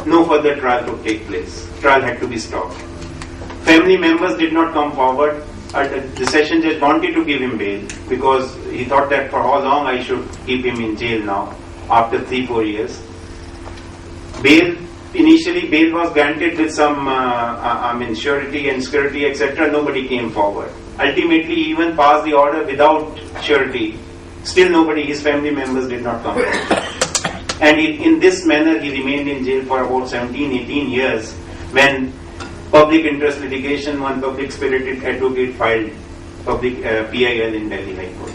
no further trial could take place. Trial had to be stopped. Family members did not come forward. The session judge wanted to give him bail because he thought that for how long I should keep him in jail now after 3-4 years. Initially bail was granted with some surety and security, etc. Nobody came forward. Ultimately he even passed the order without surety. Still nobody, his family members did not come forward. And in this manner he remained in jail for about 17-18 years when public interest litigation, one public spirited advocate filed public PIL in Delhi High Court.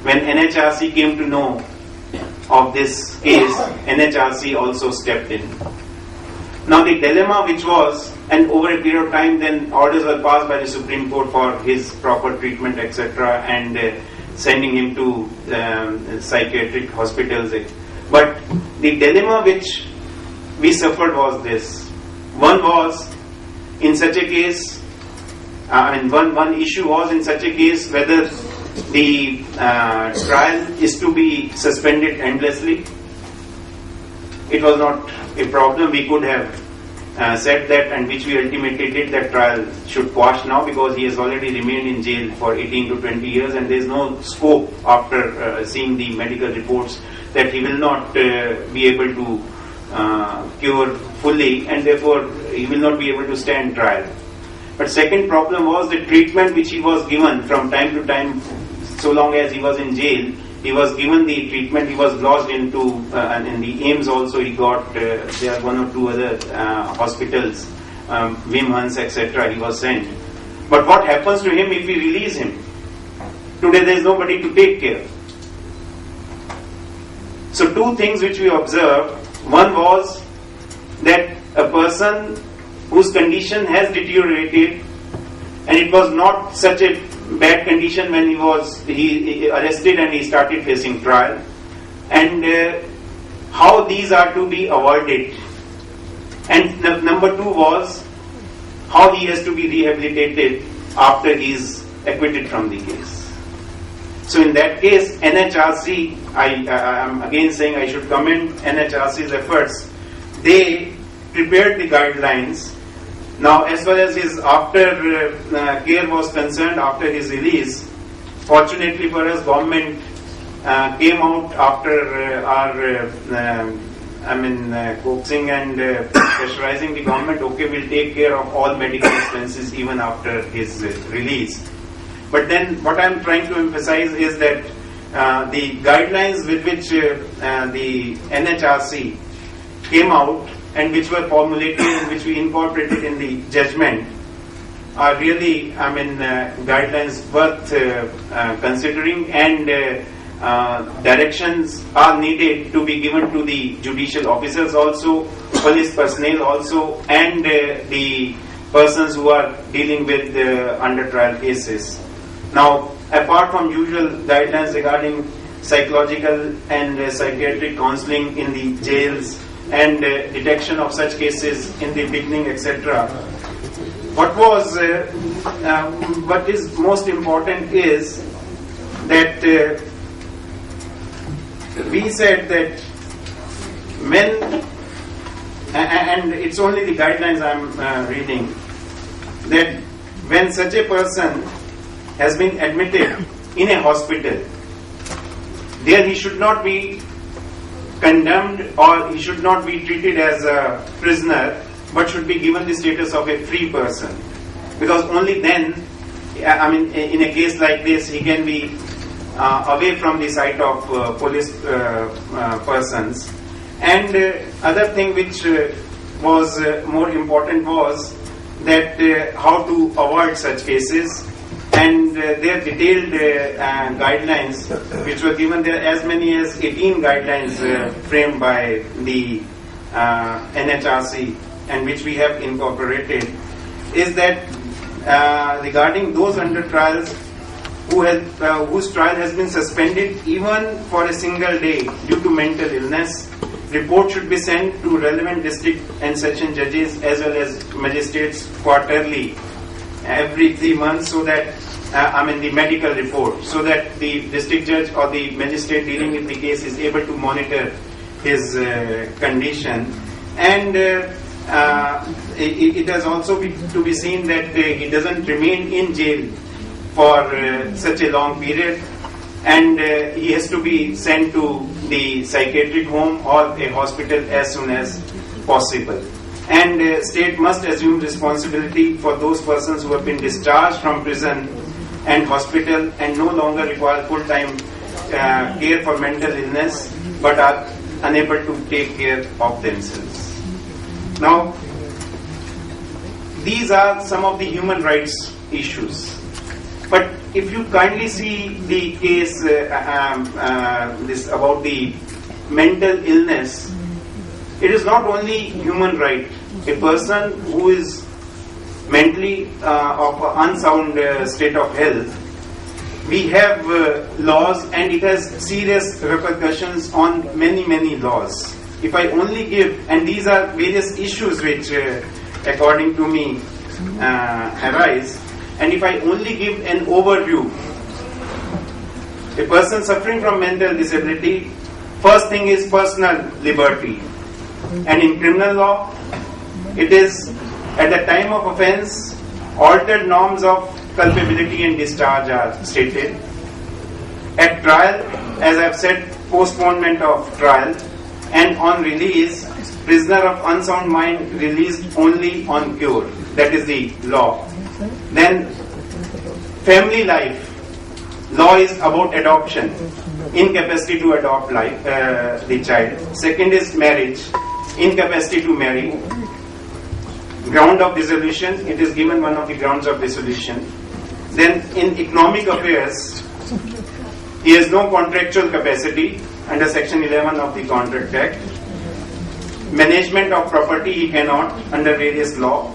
When NHRC came to know of this case, NHRC also stepped in. Now the dilemma which was, and over a period of time then orders were passed by the Supreme Court for his proper treatment, etc., and sending him to psychiatric hospitals. But the dilemma which we suffered was this. One was, in such a case, one issue was in such a case whether the trial is to be suspended endlessly. It was not a problem. We could have said that, and which we ultimately did, that trial should quash now because he has already remained in jail for 18 to 20 years and there is no scope after seeing the medical reports that he will not be able to cure fully, and therefore he will not be able to stand trial. But second problem was the treatment which he was given from time to time. So long as he was in jail, he was given the treatment. He was lodged into, and in the AIMS also he got, there are 1 or 2 other hospitals, Wim Hans, etc. he was sent. But what happens to him if we release him? Today there is nobody to take care. So 2 things which we observed. One was that a person whose condition has deteriorated, and it was not such a bad condition when he arrested and he started facing trial, and how these are to be avoided. And number 2 was how he has to be rehabilitated after he is acquitted from the case. So in that case, NHRC, I am again saying I should commend NHRC's efforts. They prepared the guidelines. Now, as far as his after care was concerned, after his release, fortunately for us, government came out after our coaxing and pressurizing the government. Okay, we'll take care of all medical expenses even after his release. But then, what I'm trying to emphasize is that the guidelines with which the NHRC came out and which were formulated and which we incorporated in the judgment are really, guidelines worth considering, and directions are needed to be given to the judicial officers also, police personnel also, and the persons who are dealing with under trial cases. Now, apart from usual guidelines regarding psychological and psychiatric counseling in the jails and detection of such cases in the beginning, etc., what is most important is that we said that when, and it's only the guidelines I'm reading, that when such a person has been admitted in a hospital, there he should not be condemned or he should not be treated as a prisoner, but should be given the status of a free person. Because only then, in a case like this, he can be away from the sight of police persons. And other thing which was more important was that how to avoid such cases, and their detailed guidelines which were given there, as many as 18 guidelines framed by the NHRC and which we have incorporated, is that regarding those under trials whose trial has been suspended even for a single day due to mental illness, report should be sent to relevant district and section judges as well as magistrates quarterly, every 3 months, so that the medical report, so that the district judge or the magistrate dealing with the case is able to monitor his condition. and it has also to be seen that he doesn't remain in jail for such a long period, and he has to be sent to the psychiatric home or a hospital as soon as possible. And state must assume responsibility for those persons who have been discharged from prison and hospital and no longer require full-time care for mental illness but are unable to take care of themselves. Now, these are some of the human rights issues. But if you kindly see the case this about the mental illness, it is not only human right. A person who is mentally of unsound state of health, we have laws, and it has serious repercussions on many laws. If I only give, and these are various issues which according to me arise, and if I only give an overview, a person suffering from mental disability, first thing is personal liberty, and in criminal law it is at the time of offence altered norms of culpability and discharge are stated. At trial, as I have said, postponement of trial, and on release, prisoner of unsound mind released only on cure. That is the law. Then family life. Law is about adoption, incapacity to adopt the child. Second is marriage, incapacity to marry. Ground of dissolution, it is given one of the grounds of dissolution. Then in economic affairs, he has no contractual capacity under section 11 of the Contract Act. Management of property he cannot under various law.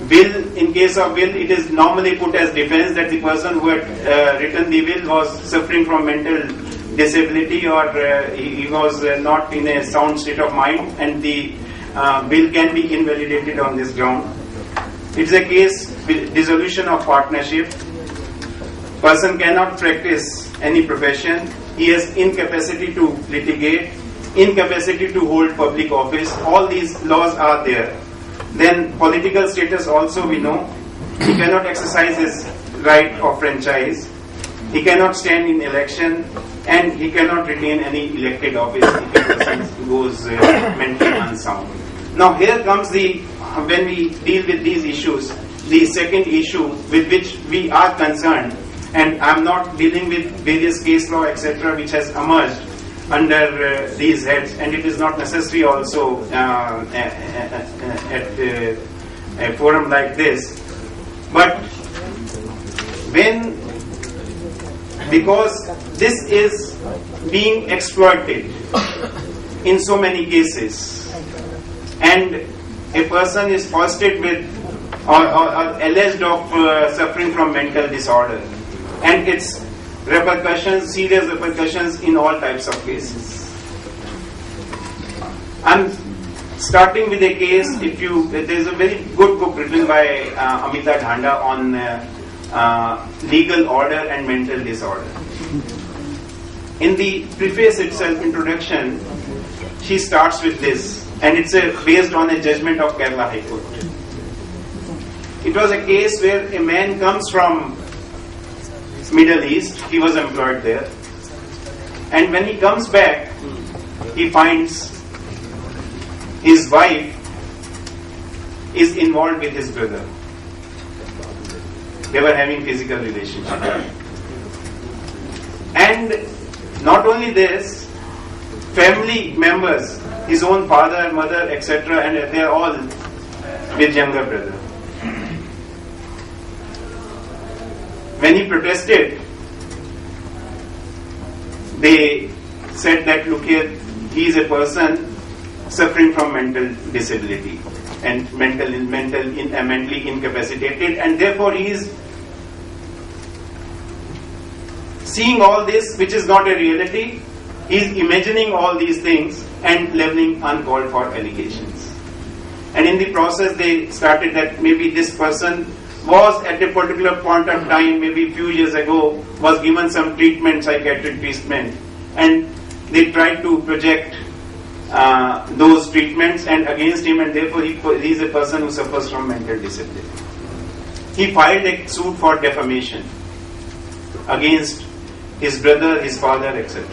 Will, in case of will, it is normally put as defense that the person who had written the will was suffering from mental disability, or he was not in a sound state of mind, and the will can be invalidated on this ground. It is a case with dissolution of partnership. Person cannot practice any profession. He has incapacity to litigate, incapacity to hold public office. All these laws are there. Then political status also we know. He cannot exercise his right of franchise. He cannot stand in election, and he cannot retain any elected office if a person goes mentally unsound. Now here comes when we deal with these issues, the second issue with which we are concerned, and I am not dealing with various case law etc. which has emerged under these heads, and it is not necessary also at a forum like this. But because this is being exploited in so many cases, and a person is fostered with or alleged of suffering from mental disorder, and its repercussions, serious repercussions in all types of cases. I'm starting with a case. There's a very good book written by Amita Dhanda on legal order and mental disorder. In the preface itself, introduction, she starts with this, and it's based on a judgment of Kerala High Court. It was a case where a man comes from Middle East, he was employed there, and when he comes back, he finds his wife is involved with his brother. They were having physical relationship. And not only this, family members, his own father, mother, etc., and they are all with younger brother. When he protested, they said that, look here, he is a person suffering from mental disability and mentally incapacitated, and therefore he is seeing all this which is not a reality. He is imagining all these things and leveling uncalled for allegations. And in the process they started that maybe this person was at a particular point of time, maybe a few years ago, was given some treatment, psychiatric treatment, and they tried to project those treatments and against him, and therefore he is a person who suffers from mental disability. He filed a suit for defamation against his brother, his father, etc.,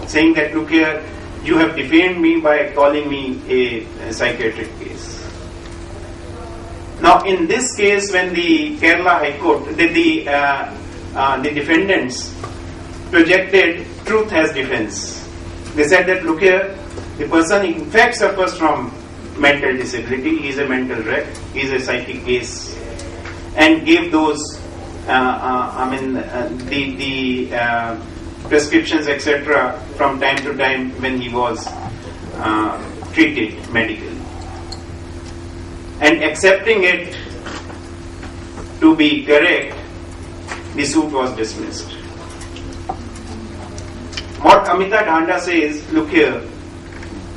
saying that, look here, you have defamed me by calling me a psychiatric case. Now, in this case, when the Kerala High Court, the defendants projected truth as defense. They said that, look here, the person in fact suffers from mental disability, he is a mental wreck, he is a psychic case, and gave those, the prescriptions, etc., from time to time when he was treated medically. And accepting it to be correct, the suit was dismissed. What Amita Dhanda says, look here,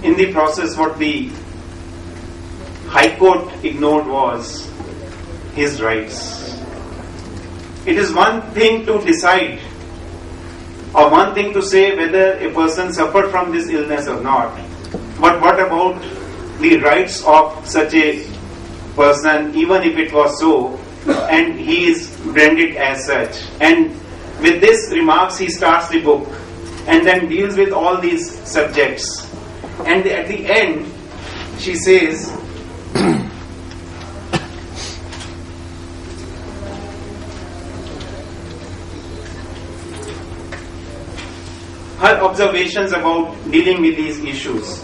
in the process what the High Court ignored was his rights. It is one thing to decide, or one thing to say whether a person suffered from this illness or not, but what about the rights of such a person, even if it was so, and he is branded as such. And with this remarks he starts the book and then deals with all these subjects, and at the end she says her observations about dealing with these issues.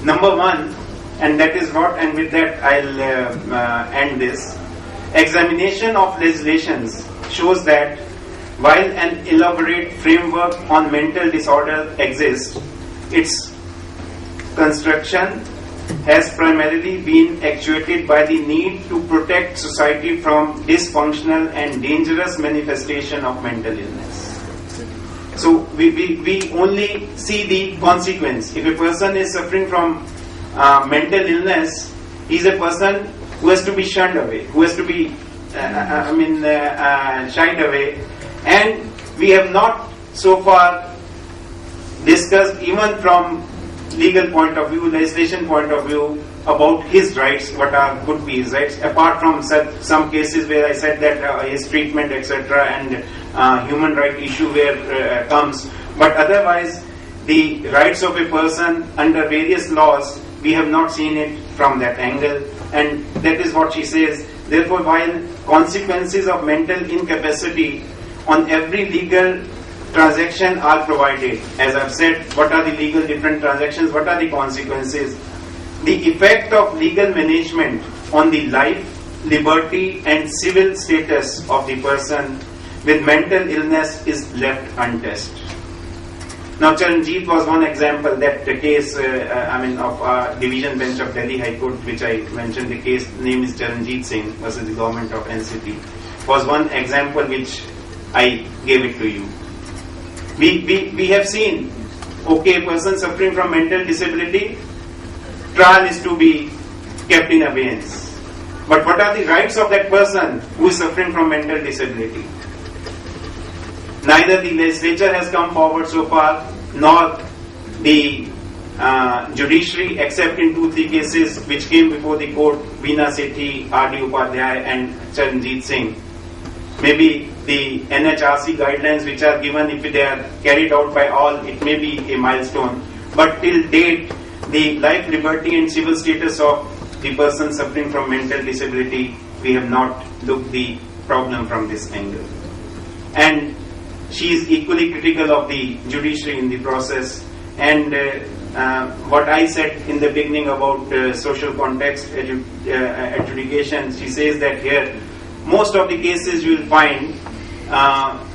Number one, and that is what, and with that I'll end this. Examination of legislations shows that while an elaborate framework on mental disorder exists, its construction has primarily been actuated by the need to protect society from dysfunctional and dangerous manifestation of mental illness. So we only see the consequence. If a person is suffering from mental illness, he is a person who has to be shunned away, who has to be shied away, and we have not so far discussed, even from legal point of view, legislation point of view, about his rights, what could be his rights, apart from some cases where I said that his treatment, etc., and human right issue where comes, but otherwise the rights of a person under various laws, we have not seen it from that angle, and that is what she says. Therefore, while consequences of mental incapacity on every legal transaction are provided, as I've said, what are the legal different transactions, what are the consequences, the effect of legal management on the life, liberty and civil status of the person with mental illness is left untouched. Now, Charanjit was one example. That the case, of division bench of Delhi High Court, which I mentioned, the case name is Charanjit Singh versus the government of NCP, was one example which I gave it to you. We have seen, okay, a person suffering from mental disability, trial is to be kept in abeyance. But what are the rights of that person who is suffering from mental disability? Neither the legislature has come forward so far, nor the judiciary, except in 2-3 cases which came before the court, Veena Sethi, R.D. Upadhyay and Charanjit Singh. Maybe the NHRC guidelines which are given, if they are carried out by all, it may be a milestone. But till date, the life, liberty and civil status of the person suffering from mental disability, we have not looked the problem from this angle. And she is equally critical of the judiciary in the process. And what I said in the beginning about social context, adjudication, she says that here, most of the cases you will find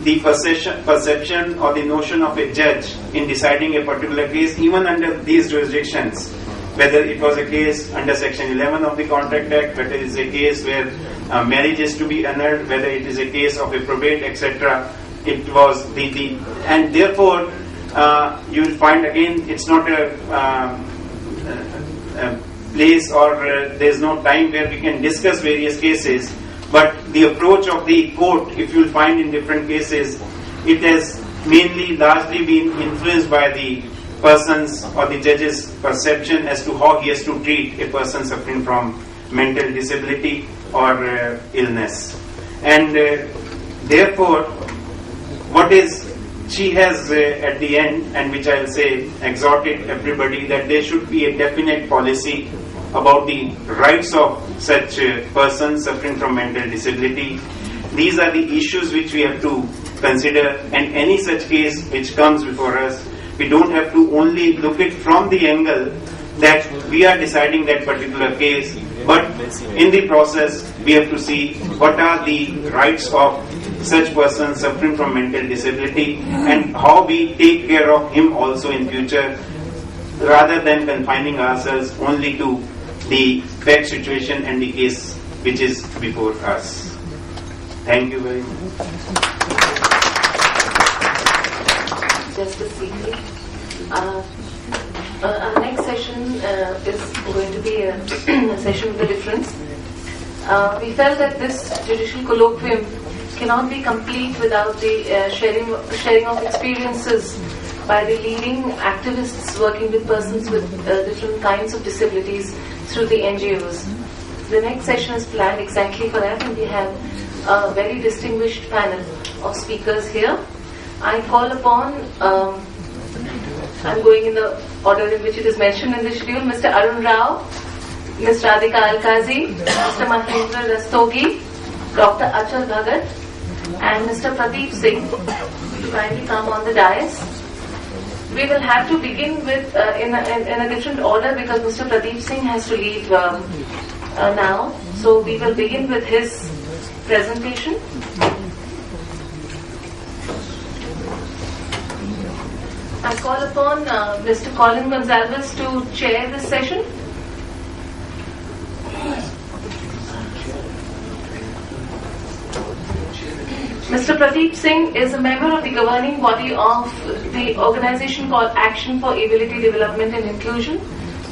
the perception or the notion of a judge in deciding a particular case, even under these jurisdictions, whether it was a case under Section 11 of the Contract Act, whether it is a case where marriage is to be annulled, whether it is a case of a probate, etc. It was and therefore you will find again it's not a place or there is no time where we can discuss various cases, but the approach of the court, if you will find in different cases, it has mainly largely been influenced by the person's or the judge's perception as to how he has to treat a person suffering from mental disability or illness. And therefore, what is she has at the end, and which I will say, exhorted everybody that there should be a definite policy about the rights of such persons suffering from mental disability. These are the issues which we have to consider, and any such case which comes before us, we don't have to only look it from the angle that we are deciding that particular case, but in the process we have to see what are the rights of such persons suffering from mental disability and how we take care of him also in future, rather than confining ourselves only to the fact situation and the case which is before us. Thank you very much. Justice Legal. Our next session is going to be a session with a difference. We felt that this judicial colloquium cannot be complete without the sharing of experiences by the leading activists working with persons with different kinds of disabilities through the NGOs. The next session is planned exactly for that, and we have a very distinguished panel of speakers here. I call upon, I'm going in the order in which it is mentioned in the schedule, Mr. Arun Rao, Ms. Radhika Alkazi, Mr. Mahendra Rastogi, Dr. Achal Bhagat, and Mr. Pradeep Singh to kindly come on the dais. We will have to begin with in a different order because Mr. Pradeep Singh has to leave now. So we will begin with his presentation. I call upon Mr. Colin Gonzalez to chair this session. Mr. Pradeep Singh is a member of the governing body of the organization called Action for Ability Development and Inclusion,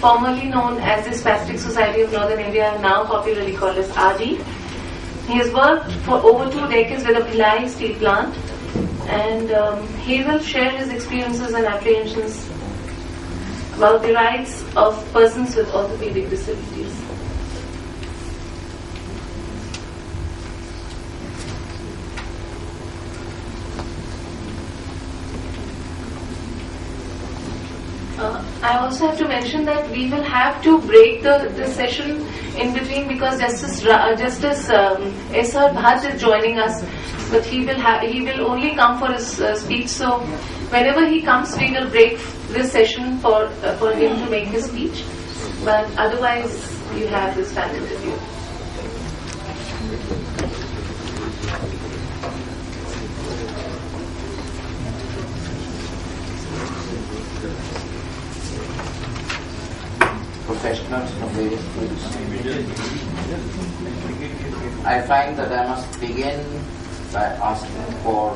formerly known as the Spastic Society of Northern India, now popularly called as RD. He has worked for over 2 decades with a Bhilai steel plant, and he will share his experiences and apprehensions about the rights of persons with orthopedic disabilities. I also have to mention that we will have to break the session in between because Justice S.R. Bhatt is joining us, but he will only come for his speech. So whenever he comes, we will break this session for him to make his speech. But otherwise, you have this panel with you. Professionals from various fields. I find that I must begin by asking for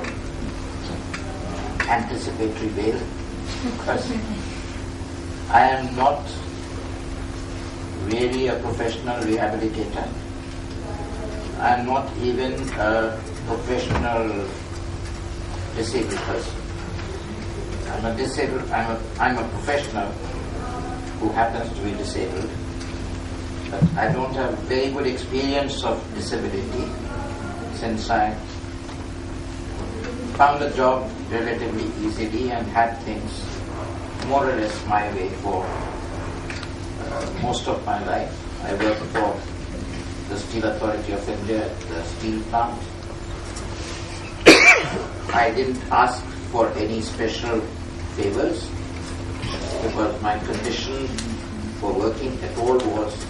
anticipatory bail because I am not really a professional rehabilitator. I am not even a professional disabled person. I'm a professional who happens to be disabled, but I don't have very good experience of disability since I found a job relatively easily and had things more or less my way for most of my life. I worked for the Steel Authority of India at the steel plant. I didn't ask for any special favors because my condition for working at all was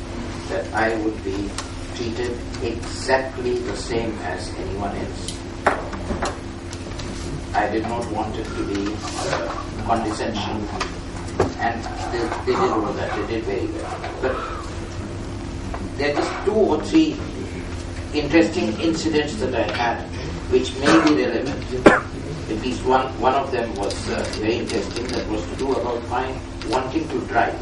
that I would be treated exactly the same as anyone else. I did not want it to be condescension, and they did all that, they did very well. But there are just 2 or 3 interesting incidents that I had which may be relevant. At least one of them was very interesting, that was to do about my wanting to drive.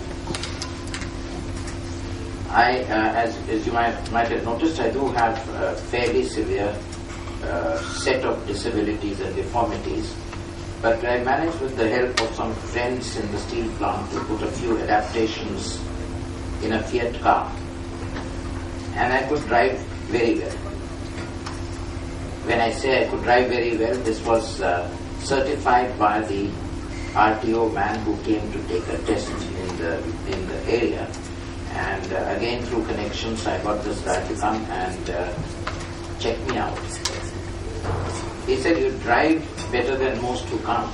As you might have noticed, I do have a fairly severe set of disabilities and deformities, But I managed with the help of some friends in the steel plant to put a few adaptations in a Fiat car. And I could drive very well. When I say I could drive very well, this was certified by the RTO man who came to take a test in the area. And again, through connections, I got this guy to come and check me out. He said, "You drive better than most who come.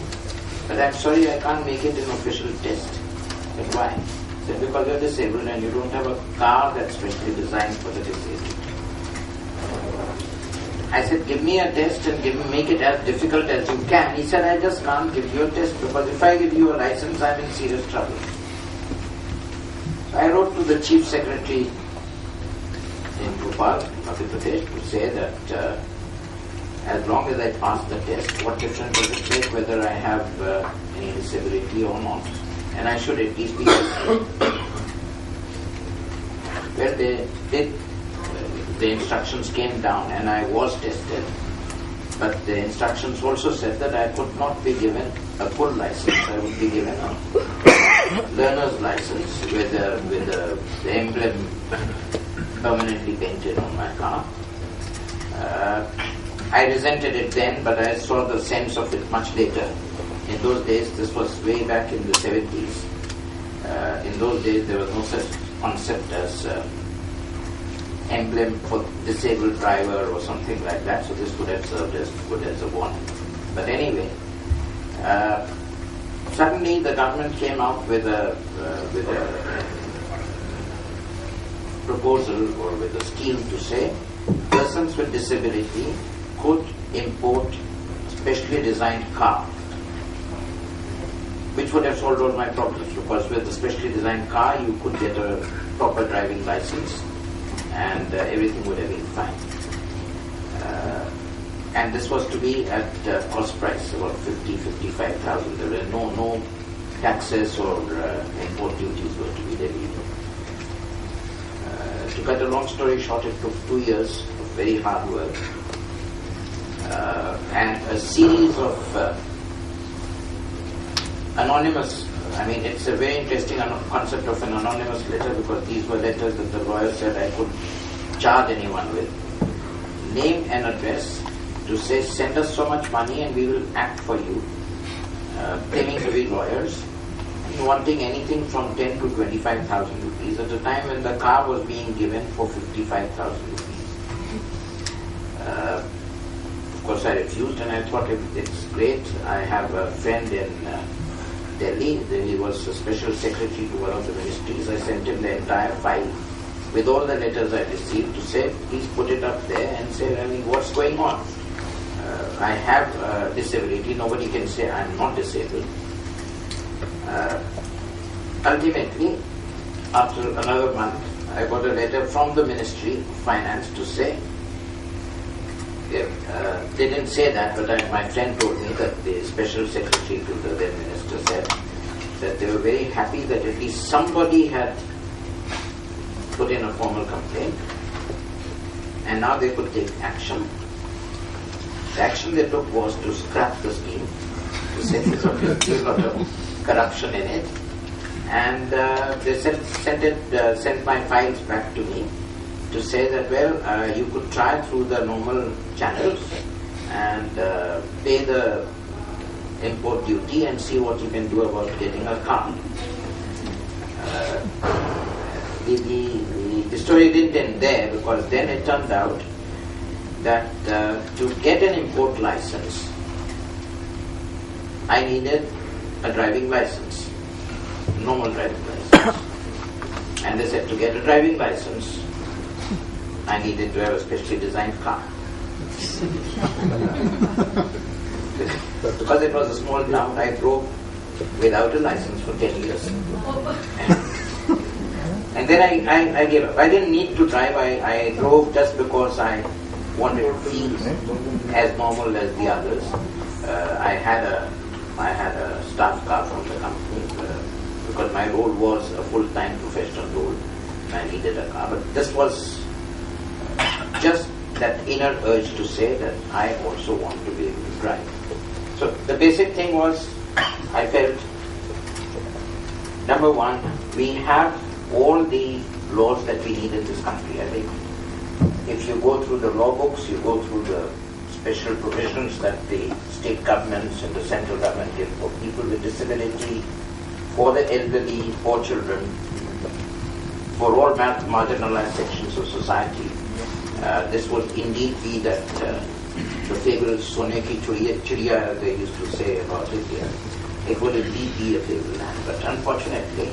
But I'm sorry, I can't make it an official test." I said, "Why?" He said, "Because you're disabled and you don't have a car that's specially designed for the disabled." I said, "Give me a test and make it as difficult as you can." He said, "I just can't give you a test because if I give you a license, I'm in serious trouble." So I wrote to the Chief Secretary in Bhopal, Madhya Pradesh, to say that as long as I pass the test, what difference does it make whether I have any disability or not? And I should at least be tested. Well, they did. The instructions came down and I was tested. But the instructions also said that I could not be given a full license. I would be given a learner's license with the emblem permanently painted on my car. I resented it then, but I saw the sense of it much later. In those days, this was way back in the 70s. In those days, there was no such concept as emblem for disabled driver or something like that, so this could have served as good as a warning. But anyway, suddenly the government came out with a proposal or with a scheme to say persons with disability could import specially designed car, which would have solved all my problems, because with a specially designed car you could get a proper driving license and everything would have been fine. And this was to be at cost price, about 55,000. There were no taxes or import duties were to be levied. To cut a long story short, it took 2 years of very hard work and a series of anonymous, it's a very interesting concept of an anonymous letter, because these were letters that the lawyer said I could charge anyone with. Name and address to say, send us so much money and we will act for you. Claiming to be lawyers, wanting anything from 10 to 25,000 rupees at a time when the car was being given for 55,000 rupees. Of course I refused, and I thought it's great. I have a friend in Delhi. He was a special secretary to one of the ministries. I sent him the entire file with all the letters I received to say, please put it up there and say, what's going on? I have a disability. Nobody can say I'm not disabled. Ultimately, after another month, I got a letter from the Ministry of Finance to say, they didn't say that, but my friend told me that the special secretary to the then minister said that they were very happy that at least somebody had put in a formal complaint and now they could take action. The action they took was to scrap the scheme, to say there's a lot of corruption in it, and they sent my files back to me to say that, well, you could try through the normal channels and pay the import duty and see what you can do about getting a car. The story didn't end there, because then it turned out that to get an import license, I needed a driving license, normal driving license. And they said to get a driving license, I needed to have a specially designed car. Because it was a small town, I drove without a license for 10 years. And then I gave up. I didn't need to drive. I drove just because I wanted to feel as normal as the others. I had a staff car from the company because my role was a full-time professional role. I needed a car. But this was just that inner urge to say that I also want to be able to drive. So the basic thing was, I felt, number one, we have all the laws that we need in this country. I think if you go through the law books, you go through the special provisions that the state governments and the central government give for people with disability, for the elderly, for children, for all marginalized sections of society. This would indeed be that the fable Sone ki Chidiya, as they used to say about India. It would indeed be a fable land. But unfortunately,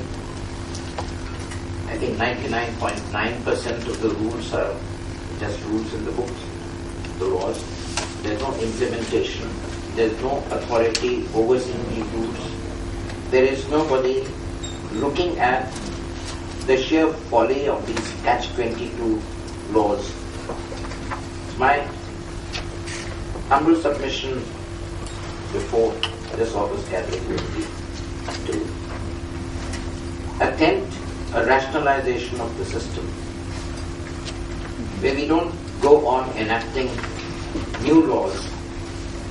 I think 99.9% of the rules are just rules in the books, the laws. There's no implementation. There's no authority overseeing these rules. There is nobody looking at the sheer folly of these catch-22 laws. My humble submission before this August gathering will be to attempt a rationalization of the system where we don't go on enacting new laws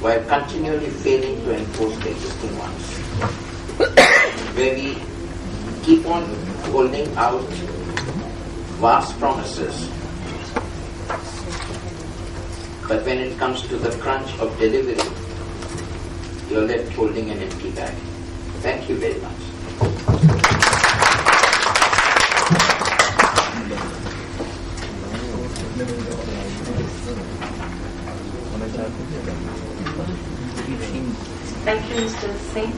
while continually failing to enforce the existing ones, where we keep on holding out vast promises, but when it comes to the crunch of delivery, you're left holding an empty bag. Thank you very much. Thank you, Mr. Singh.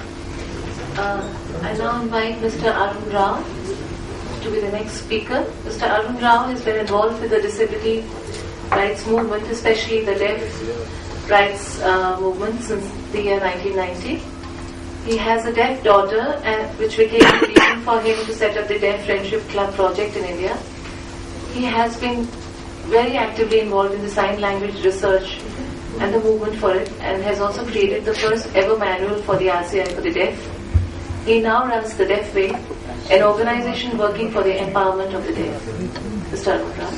I now invite Mr. Arun Rao to be the next speaker. Mr. Arun Rao has been involved with the disability rights movement, especially the deaf rights movement since the year 1990. He has a deaf daughter, which became the reason for him to set up the Deaf Friendship Club project in India. He has been very actively involved in the sign language research and the movement for it, and has also created the first ever manual for the RCI for the deaf. He now runs the Deaf Way, an organization working for the empowerment of the deaf. Mr. Arun Rao.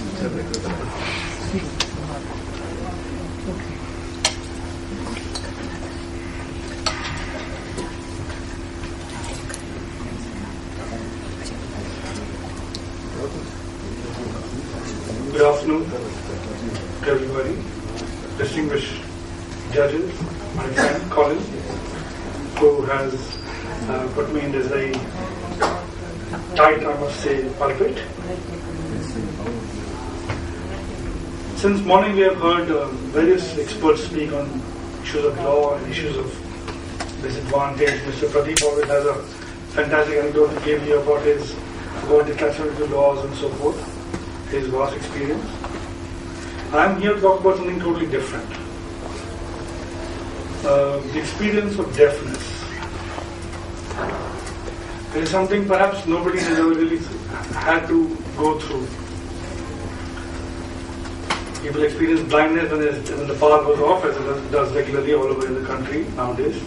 Good afternoon to everybody, distinguished judges, my friend Colin, who has put me in this very tight, I must say, pulpit. Since morning we have heard various experts speak on issues of law and issues of disadvantage. Mr. Pradeep always has a fantastic anecdote to give you about the classification laws and so forth, his vast experience. I am here to talk about something totally different. The experience of deafness. It is something perhaps nobody has ever really had to go through. People experience blindness when the power goes off, as it does regularly all over the country nowadays.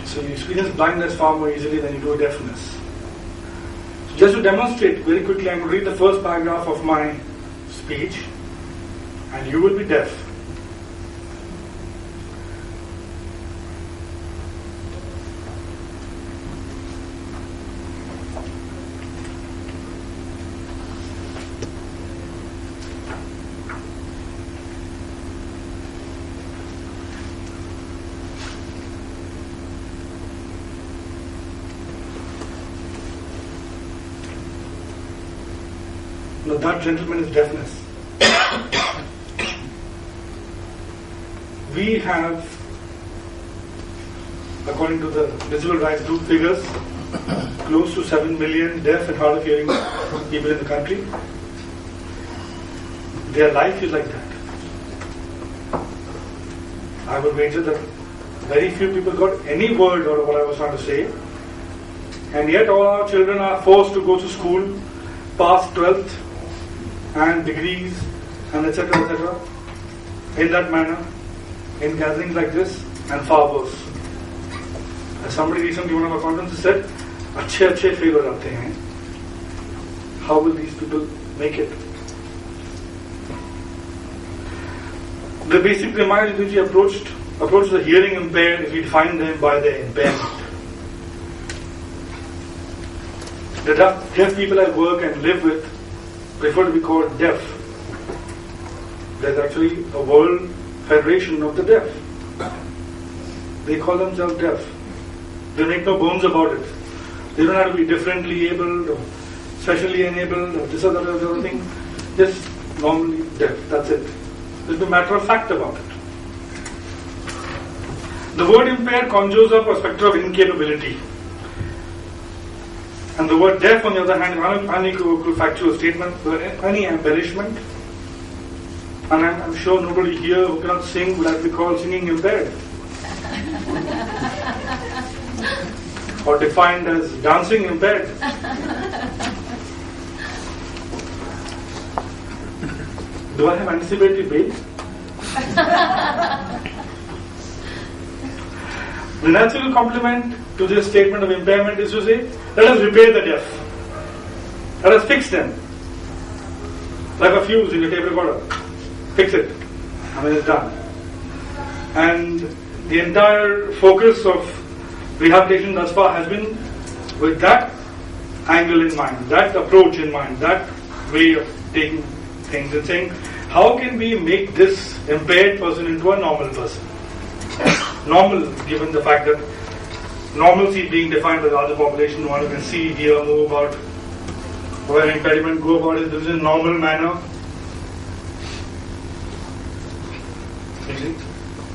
So you experience blindness far more easily than you do deafness. So just to demonstrate very quickly, I'm going to read the first paragraph of my speech, and you will be deaf. Now that, gentlemen, is deafness. We have, according to the Visible Rights Group figures, close to 7 million deaf and hard of hearing people in the country. Their life is like that. I would wager that very few people got any word out of what I was trying to say, and yet all our children are forced to go to school, pass 12th and degrees and etc. in that manner, in gatherings like this, and far worse. As somebody recently, one of our conferences said, अच्छे fail हो जाते हैं. How will these people make it? The basic premise with which we approached approach the hearing impaired if we define them by their impairment. The deaf people I work and live with prefer to be called deaf. There's actually a World Federation of the Deaf. They call themselves deaf. They make no bones about it. They don't have to be differently abled or specially enabled or this or that other thing. Just normally deaf. That's it. There's a matter of fact about it. The word impaired conjures up a spectre of incapability. And the word deaf, on the other hand, is an unequivocal factual statement without any embellishment. And I'm sure nobody here who cannot sing would have to be called singing impaired. Or defined as dancing impaired. Do I have anticipatory bail? The natural complement to this statement of impairment is to say, let us repair the deaf. Let us fix them. Like a fuse in a tape recorder. Fix it. I mean, it's done. And the entire focus of rehabilitation thus far has been with that angle in mind, that approach in mind, that way of taking things and saying, how can we make this impaired person into a normal person? Normal, given the fact that normalcy being defined by the other population, one who can see, hear, move about, where impediment go about is in a normal manner. You see?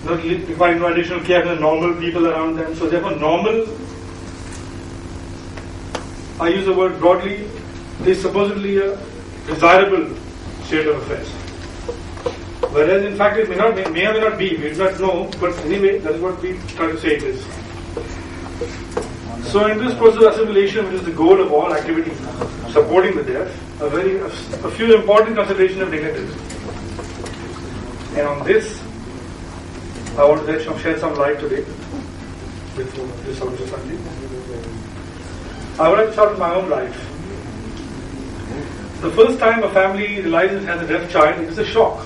Not requiring no additional care from the normal people around them. So therefore normal, I use the word broadly, is supposedly a desirable state of affairs. Whereas in fact it may or may not be, we do not know, but anyway, that's what we try to say it is. So in this process of assimilation, which is the goal of all activity supporting the deaf, a few important considerations are neglected. And on this, I want to shed some light today with this Socio Sunday. I would like to start with my own life. The first time a family realizes it has a deaf child, it is a shock.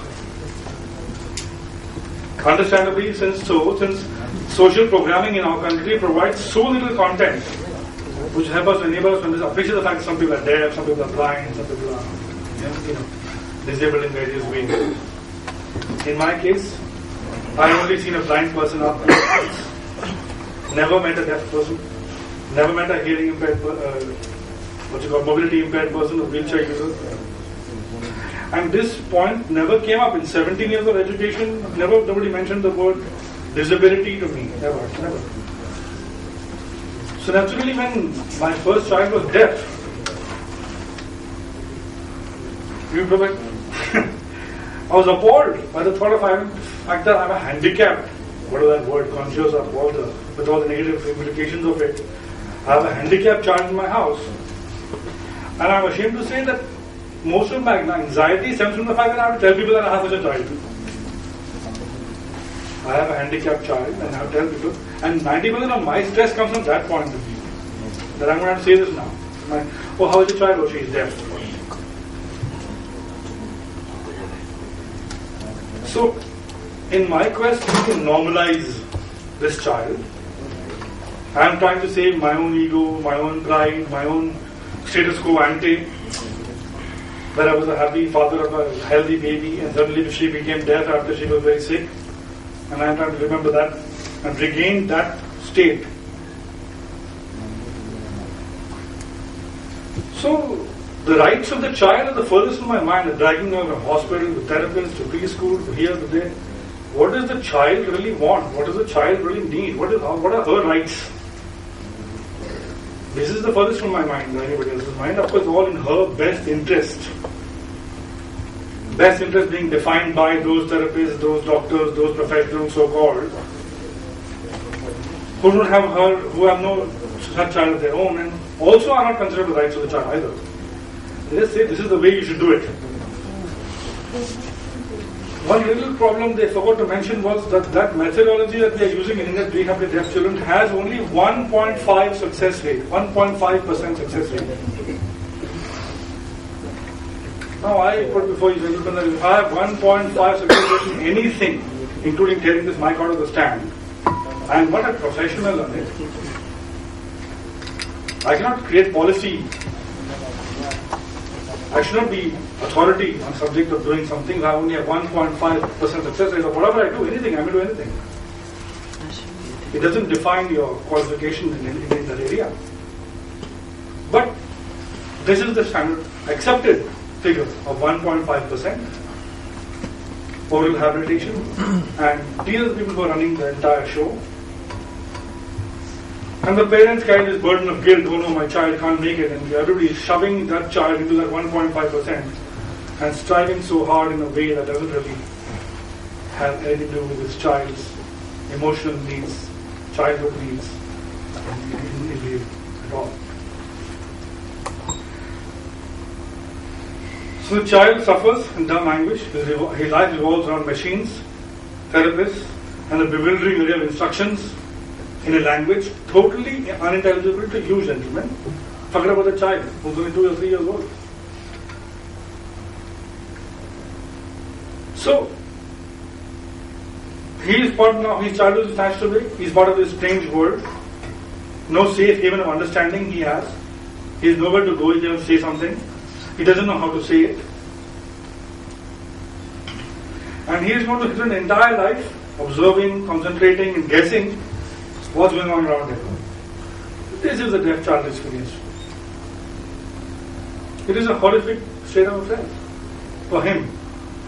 Understandably, since social programming in our country provides so little content which help us enable us to appreciate the fact that some people are deaf, some people are blind, some people are disabled in various ways. In my case, I only seen a blind person up close. Never met a deaf person. Never met a hearing impaired, mobility impaired person, a wheelchair user. And this point never came up in 17 years of education. Nobody mentioned the word disability to me. Never. So naturally, when my first child was deaf, I was appalled by the thought of the fact that I'm a handicapped. What is that word? Conscious of with all the negative implications of it. I have a handicapped child in my house. And I'm ashamed to say that most of my anxiety stems from the fact that I have to tell people that I have such a child. I have a handicapped child and I have to tell people. And 90% of my stress comes from that point of view. That I'm going to say this now. How is your child? Oh, she is deaf. So, in my quest to normalize this child, I am trying to save my own ego, my own pride, my own status quo ante, where I was a happy father of a healthy baby and suddenly she became deaf after she was very sick. And I am trying to remember that and regain that state. So, the rights of the child are the furthest from my mind, dragging her to hospital, to therapist, to preschool, to here, to there. What does the child really want? What does the child really need? What are her rights? This is the furthest from my mind, anybody else's mind. Of course, all in her best interest. Best interest being defined by those therapists, those doctors, those professionals, so-called, who don't have her, who have no such child of their own, and also are not considered the rights of the child either. They just say this is the way you should do it. One little problem they forgot to mention was that methodology that we are using in India to rehabilitate deaf children has only 1.5 success rate, 1.5% success rate. Now I put before you, if I have 1.5 success rate in anything, including tearing this mic out of the stand, I am not a professional on it. I cannot create policy. I should not be authority on subject of doing something. I only have 1.5% success rate, or whatever I do, anything, I may do anything. It doesn't define your qualification in that area. But this is the standard accepted figure of 1.5% oral rehabilitation, and these are the people who are running the entire show. And the parents carry this burden of guilt, oh no, my child can't make it, and everybody is shoving that child into that 1.5% and striving so hard in a way that doesn't really have anything to do with this child's emotional needs, childhood needs in at all. So the child suffers in dumb anguish. His life revolves around machines, therapists, and the bewildering array of instructions in a language totally unintelligible to you, gentlemen. Forget about the child who's only 2 or 3 years old. So, he is part now, his childhood is snatched away, he is part of this strange world. No safe haven of understanding he has. He is nowhere to go, he can say something. He doesn't know how to say it. And he is going to spend an entire life observing, concentrating, and guessing what's going on around him. This is a deaf child experience. It is a horrific state of affairs for him.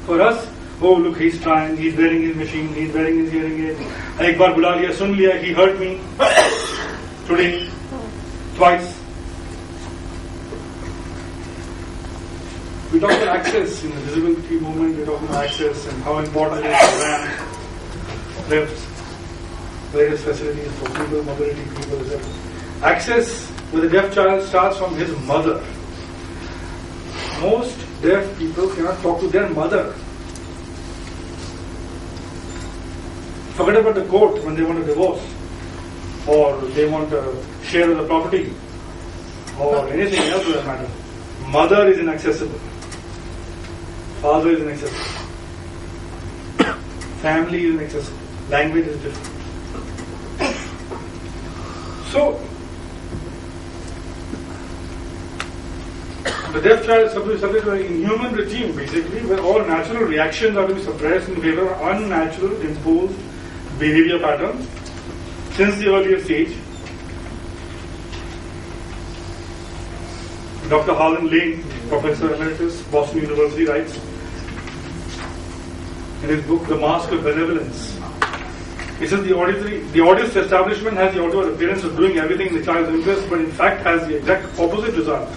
For us, oh look, he's trying, he's wearing his machine, he's wearing his hearing aid. Ek baar bula liya, sun liya, he hurt me today, twice. We talk about access in the disability movement, we talk about access and how important it is to ramp, lifts, various facilities for people, mobility people, etc. Access with a deaf child starts from his mother. Most deaf people cannot talk to their mother. Forget about the court when they want a divorce, or they want a share of the property, or anything else for that matter. Mother is inaccessible. Father is inaccessible. Family is inaccessible. Language is different. So, the deaf child is subject to an inhuman regime, basically, where all natural reactions are to be suppressed in favor of unnatural, imposed behavior patterns since the earliest age. Dr. Harlan Lane, Professor Emeritus, Boston University, writes in his book, The Mask of Benevolence. He says the audist establishment has the outward appearance of doing everything in the child's interest, but in fact has the exact opposite result,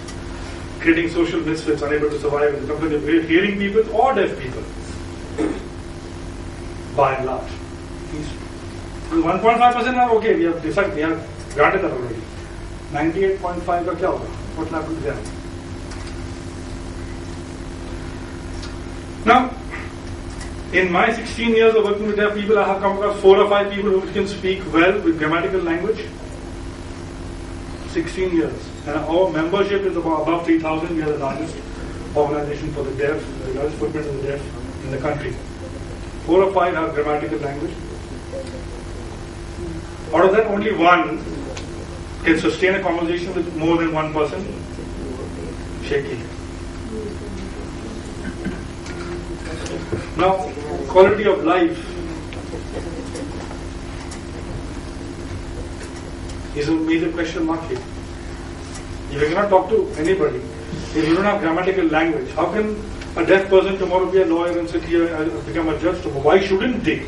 creating social misfits unable to survive in the company of hearing people or deaf people, by and large. 1.5% are okay, we have decided, we have granted that already. 98.5 ka kya hoga? What will happen there? Now, in my 16 years of working with deaf people, I have come across 4 or 5 people who can speak well with grammatical language. 16 years. And our membership is above 3,000. We are the largest organization for the deaf, the largest footprint of the deaf in the country. 4 or 5 have grammatical language. Out of that, only one can sustain a conversation with more than one person. Shaky. Now, quality of life is a major question mark here. If you cannot talk to anybody, if you don't have grammatical language, how can a deaf person tomorrow be a lawyer and sit here and become a judge tomorrow? Why shouldn't they?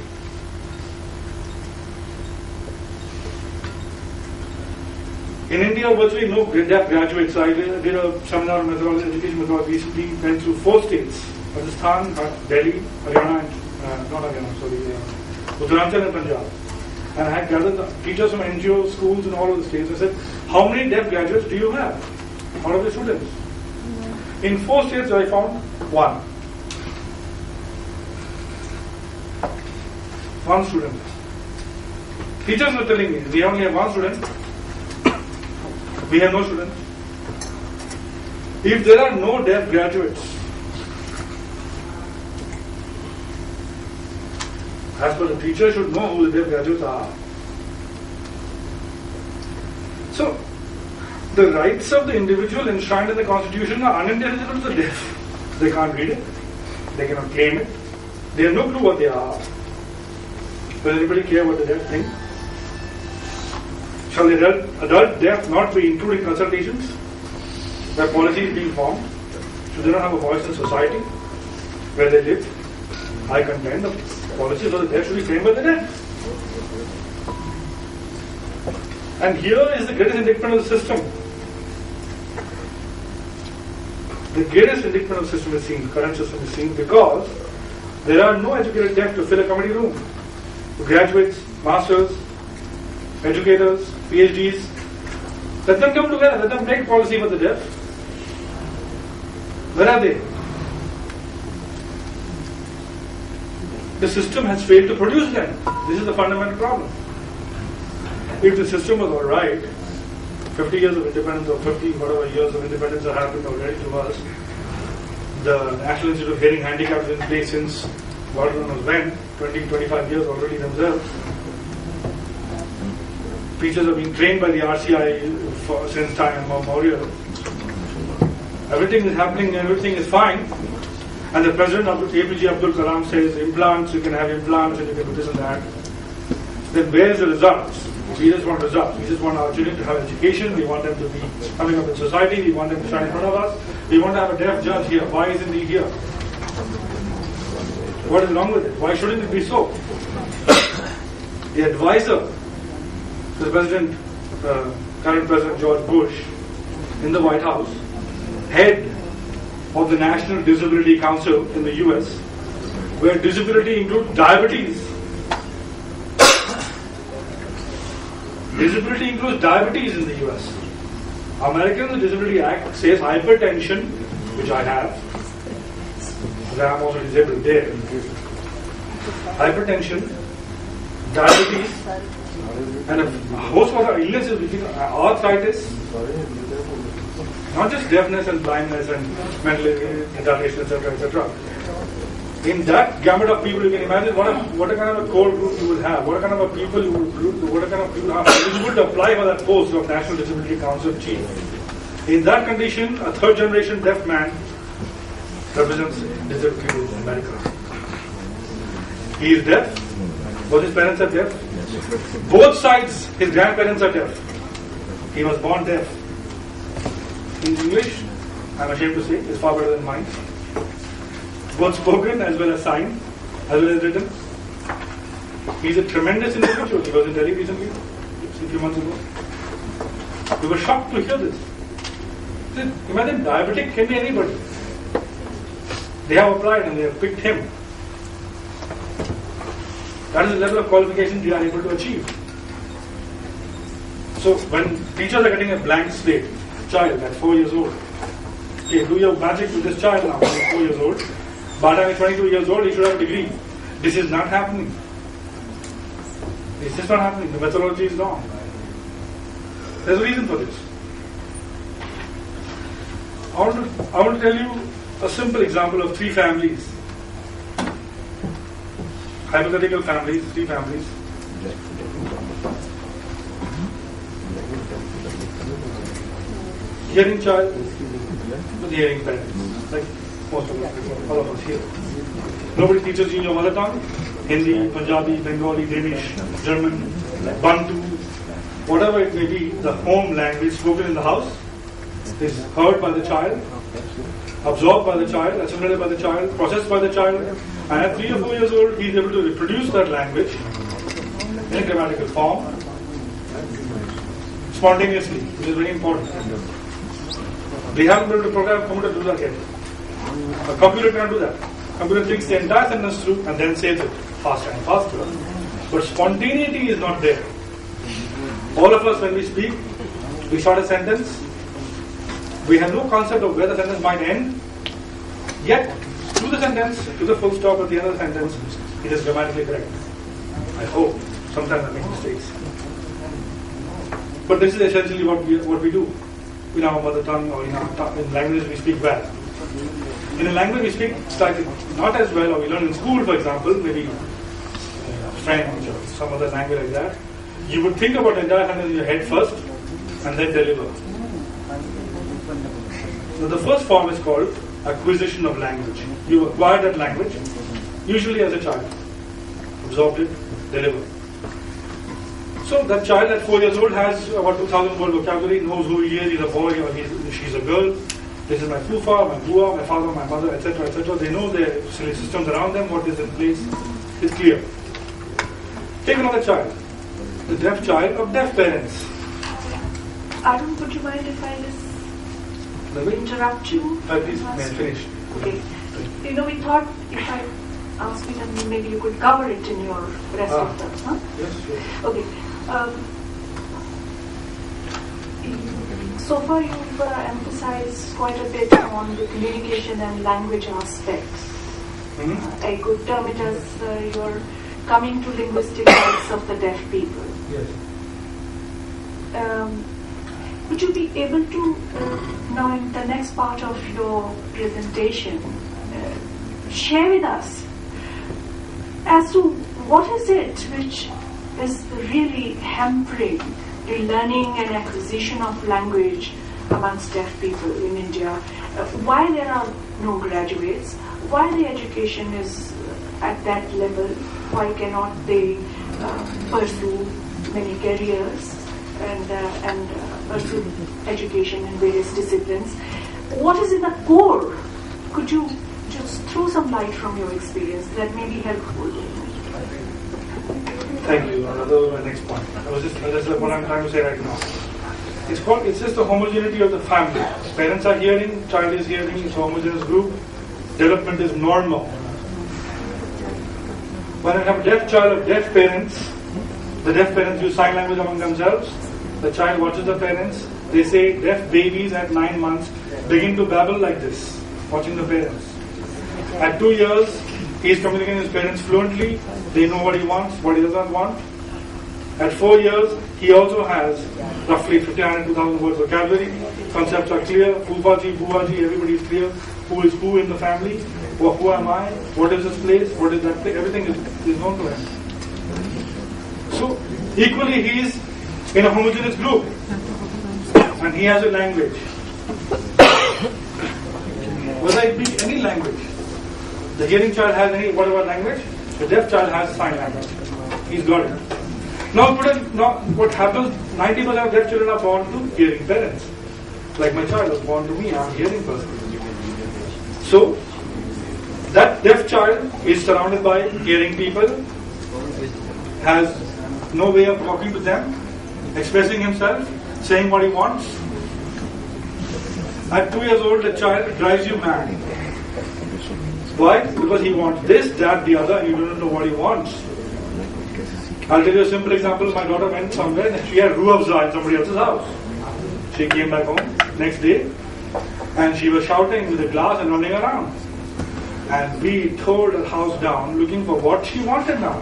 In India, virtually no deaf graduates. I did a seminar on education methodology recently, went through 4 states: Rajasthan, Delhi, Haryana, and not Haryana, sorry, Uttarakhand and Punjab. And I had gathered the teachers from NGOs, schools in all of the states. I said, how many deaf graduates do you have out of the students? In 4 states I found 1. 1 student. Teachers were telling me, we only have 1 student. We have no students. If there are no deaf graduates, As per the teacher should know who the deaf graduates are. So, the rights of the individual enshrined in the Constitution are unintelligible to the deaf. They can't read it. They cannot claim it. They have no clue what they are. Does anybody care what the deaf think? Shall the adult deaf not be included in consultations where policy is being formed? Should they not have a voice in society where they live? I contend the policy for the deaf should be framed by the deaf. And here is the greatest indictment of the system. The greatest indictment of the system is seen, the current system is seen, because there are no educated deaf to fill a committee room. Graduates, masters, educators, PhDs, let them come together, let them make policy for the deaf. Where are they? The system has failed to produce them. This is the fundamental problem. If the system was alright, 50 years of independence or 50 whatever years of independence have happened already to us, the National Institute of Hearing Handicap is in place since God knows when, 20, 25 years already themselves. Teachers have been trained by the RCI since time immemorial. Everything is happening, everything is fine. And the President of APJ Abdul Kalam says implants, you can have implants and you can do this and that. Then where is the results? We just want results. We just want our children to have education. We want them to be coming up in society. We want them to shine in front of us. We want to have a deaf judge here. Why isn't he here? What is wrong with it? Why shouldn't it be so? The advisor to the President, current President George Bush, in the White House, head of the National Disability Council in the US, where disability includes diabetes. Disability includes diabetes in the US. American Disability Act says hypertension, which I have, because I am also disabled there. Hypertension, diabetes, and a host of other illnesses, which is arthritis, not just deafness and blindness and mental retardation, etc., etc. In that gamut of people, you can imagine what a kind of a core group you would have, what kind of a people you would, what kind of people you would apply for that post of National Disability Council chief. In that condition, a third generation deaf man represents disability in America. He is deaf. Both his parents are deaf. Both sides, his grandparents are deaf. He was born deaf. His English, I'm ashamed to say, is far better than mine. Both spoken as well as signed, as well as written. He's a tremendous individual. He was in Delhi recently, a few months ago. We were shocked to hear this. Imagine diabetic can be anybody. They have applied and they have picked him. That is the level of qualification we are able to achieve. So when teachers are getting a blank slate, child at 4 years old, okay, do your magic with this child now, he's 4 years old. By the time he's 22 years old, he should have a degree. This is not happening. This is not happening. The methodology is wrong. There's a reason for this. I want to tell you a simple example of 3 families. Hypothetical families, 3 families. Hearing child with hearing parents, like most of us, all of us here. Nobody teaches you in your mother tongue. Hindi, Punjabi, Bengali, Danish, German, Bantu, whatever it may be, the home language spoken in the house is heard by the child, absorbed by the child, assimilated by the child, processed by the child, and at 3 or 4 years old, he is able to reproduce that language in a grammatical form spontaneously, which is very important. They haven't been able to program a computer to do that yet. A computer cannot do that. A computer thinks the entire sentence through and then says it faster and faster. But spontaneity is not there. All of us, when we speak, we start a sentence. We have no concept of where the sentence might end. Yet, to the sentence, to the full stop at the end of the sentence, it is grammatically correct. I hope. Sometimes I make mistakes. But this is essentially what we do in our mother tongue or in languages we speak well. In a language we speak slightly not as well, or we learn in school, for example, maybe French or some other language like that, you would think about the entire sentence in your head first and then deliver. So the first form is called acquisition of language. You acquire that language, usually as a child. Absorbed it, deliver. So that child at 4 years old has about 2,000 word vocabulary, knows who he is, he's a boy or she's a girl. This is my fufa, my bua, my father, my mother, etc., etc. They know their systems around them, what is in place. It's clear. Take another child, the deaf child of deaf parents. Arun, would you mind if I just interrupt you? Please, may I finish? Okay. You know, we thought if I asked you, then maybe you could cover it in your rest of them. Huh? Yes, sure. Okay. So far, you've emphasized quite a bit on the communication and language aspects. Mm-hmm. I could term it as your coming to linguistic rights of the deaf people. Yes. Would you be able to, now in the next part of your presentation, share with us as to what is it which is really hampering the learning and acquisition of language amongst deaf people in India? Why there are no graduates? Why the education is at that level? Why cannot they pursue many careers and pursue education in various disciplines? What is in the core? Could you just throw some light from your experience that may be helpful? Thank you. Another next point. That's what I'm trying to say right now. It's just the homogeneity of the family. Parents are hearing, child is hearing, it's a homogeneous group. Development is normal. When I have a deaf child of deaf parents, the deaf parents use sign language among themselves. The child watches the parents. They say deaf babies at 9 months begin to babble like this, watching the parents. At 2 years, he is communicating with his parents fluently. They know what he wants, what he does not want. At 4 years, he also has roughly 1,500 to 2,000 words vocabulary. Concepts are clear. Fufaji, buaji, everybody is clear. Who is who in the family? Or who am I? What is this place? What is that place? Everything is known to him. So, equally, he is in a homogeneous group. And he has a language. Whether it be any language. The hearing child has any whatever language. The deaf child has sign language. He's got it. Now what happens, 90% of deaf children are born to hearing parents. Like my child was born to me, I'm a hearing person. So, that deaf child is surrounded by hearing people, has no way of talking to them, expressing himself, saying what he wants. At 2 years old, the child drives you mad. Why? Because he wants this, that, the other, and you don't know what he wants. I'll tell you a simple example. My daughter went somewhere and she had ruh afza in somebody else's house. She came back home next day and she was shouting with a glass and running around. And we tore her house down looking for what she wanted now.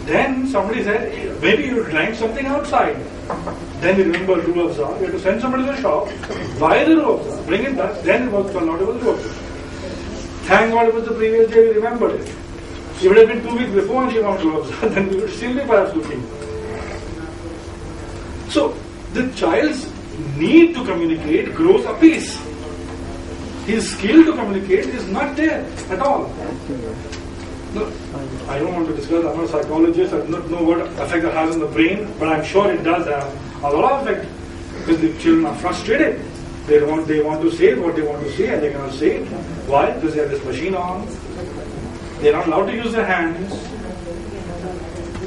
Then somebody said, hey, maybe you drank something outside. Then we remembered ruh afza. We had to send somebody to the shop, buy the ruh afza, bring it back. Then it was turned out it was ruh afza. Thank God it was the previous day we remembered it. If it would have been 2 weeks before and she wanted to observe, then we would still be perhaps looking. So, the child's need to communicate grows apace. His skill to communicate is not there at all. No, I don't want to discuss, I'm not a psychologist, I do not know what effect that has on the brain, but I'm sure it does have a lot of effect. Because the children are frustrated. They want to say what they want to say and they cannot say it. Why? Because they have this machine on. They are not allowed to use their hands.